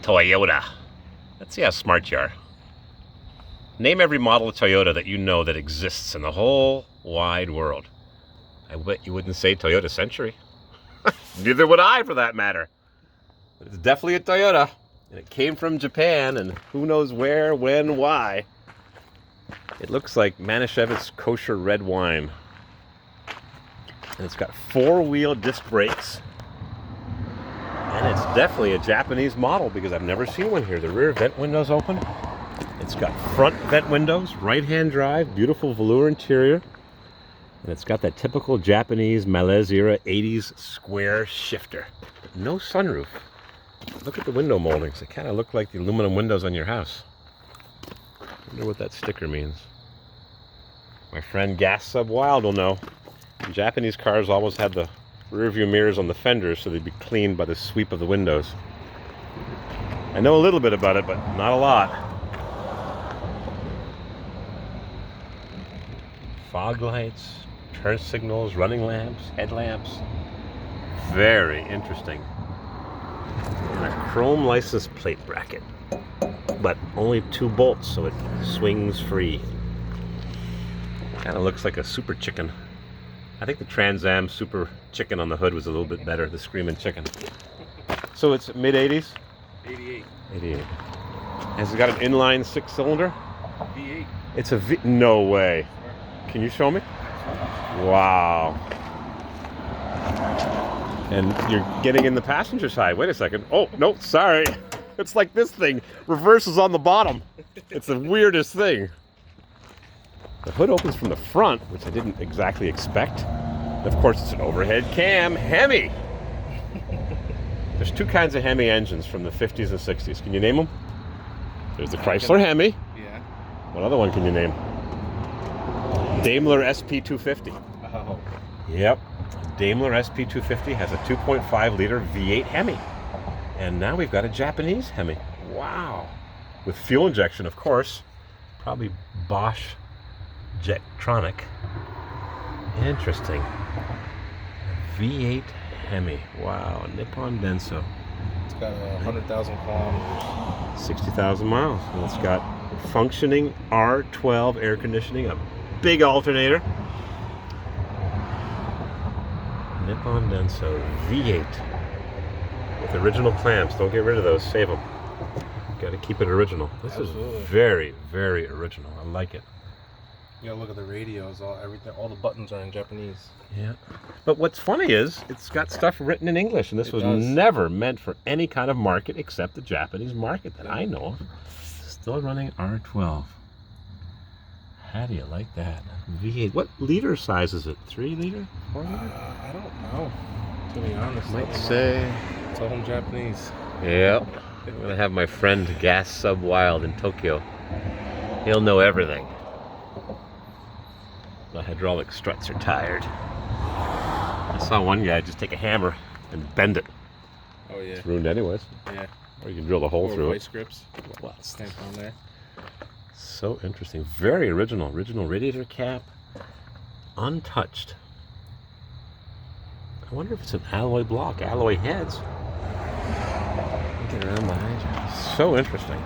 Toyota. Let's see how smart you are. Name every model of Toyota that you know that exists in the whole wide world. I bet you wouldn't say Toyota Century. Neither would I, for that matter. But it's definitely a Toyota. And it came from Japan, and who knows where, when, why. It looks like Manischewitz kosher red wine. And it's got 4-wheel disc brakes. And it's definitely a Japanese model because I've never seen one here. The rear vent window's open. It's got front vent windows, right-hand drive, beautiful velour interior. And it's got that typical Japanese Malaise era 80s square shifter. But no sunroof. Look at the window moldings. They kind of look like the aluminum windows on your house. I wonder what that sticker means. My friend Gas Sub Wild will know. Japanese cars always had the rear view mirrors on the fenders so they'd be cleaned by the sweep of the windows. I know a little bit about it, but not a lot. Fog lights, turn signals, running lamps, headlamps. Very interesting. And a chrome license plate bracket, but only 2 bolts, so it swings free. Kind of looks like a Super Chicken. I think the Trans Am Super Chicken on the hood was a little bit better, the Screaming Chicken. So it's mid-80s? 88. 88. Has it got an inline 6-cylinder? V8. It's a V... No way. Can you show me? Wow. And you're getting in the passenger side. Wait a second. Oh, no, sorry. It's like this thing. Reverses on the bottom. It's the weirdest thing. The hood opens from the front, which I didn't exactly expect. And of course, it's an overhead cam Hemi. There's 2 kinds of Hemi engines from the 50s and 60s. Can you name them? There's the Chrysler Hemi. Yeah. What other one can you name? Daimler SP250. Oh. Yep. Daimler SP250 has a 2.5 liter V8 Hemi. And now we've got a Japanese Hemi. Wow. With fuel injection, of course. Probably Bosch Jetronic. Interesting. V8 Hemi. Wow. Nippon Denso. It's got 100,000 kilometers. 60,000 miles. And it's got functioning R12 air conditioning, a big alternator. Nippon Denso V8 with original clamps. Don't get rid of those. Save them. Got to keep it original. This Absolutely. is very, very original. I like it. You gotta look at the radios. Everything. All the buttons are in Japanese. Yeah. But what's funny is it's got stuff written in English, and this was does. never meant for any kind of market except the Japanese market that I know of. Still running R12. How do you like that? V8. What liter size is it? 3 liter? 4 liter? I don't know. To be honest, Might say. it's all in Japanese. Yep. I'm gonna have my friend Gas Sub Wild in Tokyo. He'll know everything. The hydraulic struts are tired. I saw one guy just take a hammer and bend it. Oh yeah. It's ruined anyways. Yeah. Or you can drill the hole Or through vice it. grips. Well, Stamp on there. so interesting. Very original. Original radiator cap. Untouched. I wonder if it's an alloy block, alloy heads. Get around behind you. So interesting.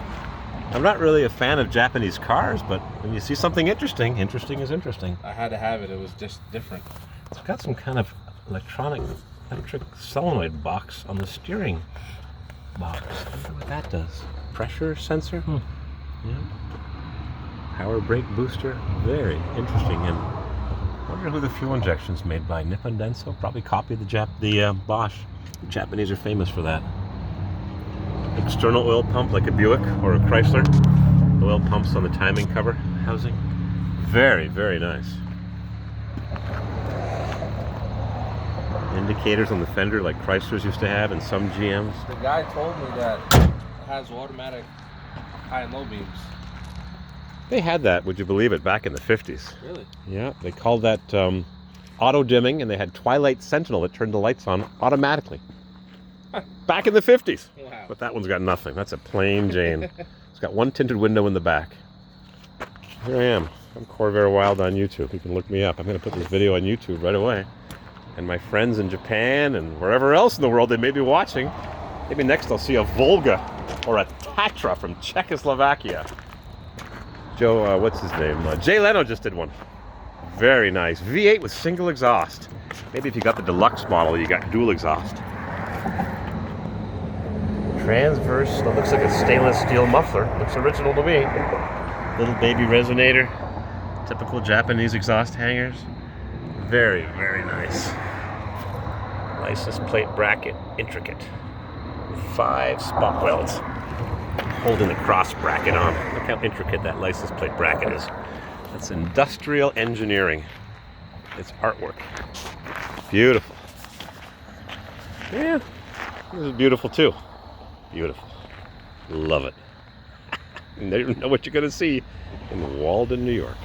I'm not really a fan of Japanese cars, but when you see something interesting, interesting is interesting. I had to have it. It was just different. It's got some kind of electric solenoid box on the steering box. I wonder what that does. Pressure sensor? Yeah. Power brake booster. Very interesting. And I wonder who the fuel injection's made by. Nippon Denso? Probably copied the Bosch. The Japanese are famous for that. External oil pump like a Buick or a Chrysler. Oil pumps on the timing cover housing. Very, very nice. Indicators on the fender like Chryslers used to have and some GMs. The guy told me that it has automatic high and low beams. They had that, would you believe it, back in the 50s. Really? Yeah, they called that auto dimming, and they had Twilight Sentinel that turned the lights on automatically. Back in the 50s. Wow. But that one's got nothing. That's a plain Jane. It's got one tinted window in the back. Here I am. I'm Corvair Wild on YouTube. You can look me up. I'm going to put this video on YouTube right away. And my friends in Japan and wherever else in the world they may be watching Maybe next I'll see a Volga or a Tatra from Czechoslovakia. Joe, what's his name? Jay Leno just did one. Very nice. V8 with single exhaust. Maybe if you got the deluxe model, you got dual exhaust. Transverse, that looks like a stainless steel muffler. Looks original to me. Little baby resonator. Typical Japanese exhaust hangers. Very, very nice. License plate bracket, intricate. With 5 spot welds holding the cross bracket on. Look how intricate that license plate bracket is. That's industrial engineering. It's artwork. Beautiful. Yeah, this is beautiful too. Beautiful. Love it. You never know what you're going to see in Walden, New York.